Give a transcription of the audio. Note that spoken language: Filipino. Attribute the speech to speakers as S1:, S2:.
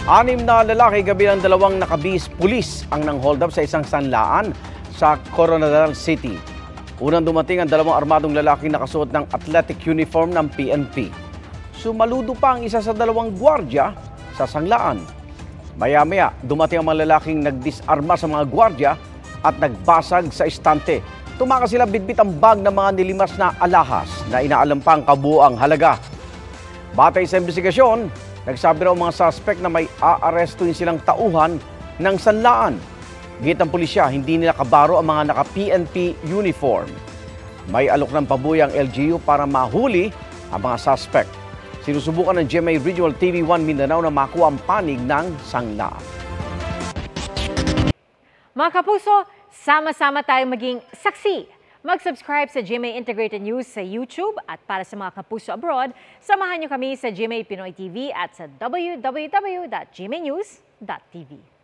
S1: Anim na lalaki kabilang dalawang nakabihis pulis ang nang-hold up sa isang sanlaan sa Coronadal City. Unang dumating ang dalawang armadong lalaking nakasuot ng athletic uniform ng PNP. Sumaludo pa ang isa sa dalawang gwardiya sa sanglaan. Maya-maya, dumating ang mga lalaking nagdisarma sa mga gwardiya at nagbasag sa istante. Tumakas sila bitbit ang bag ng mga nilimas na alahas na inaalam pa ang kabuuang halaga. Batay sa investigasyon, nagsabi raw mga suspect na may aarestuin silang tauhan ng sanlaan. Git ng pulisya, hindi nila kabaro ang mga naka-PNP uniform. May alok ng pabuya ang LGU para mahuli ang mga suspect. Sinusubukan ng GMA Regional TV1 Mindanao na makuha ang panig ng sanlaan.
S2: Mga kapuso, sama-sama tayong maging saksi. Mag-subscribe sa GMA Integrated News sa YouTube at para sa mga kapuso abroad, samahan niyo kami sa GMA Pinoy TV at sa www.gmanews.tv.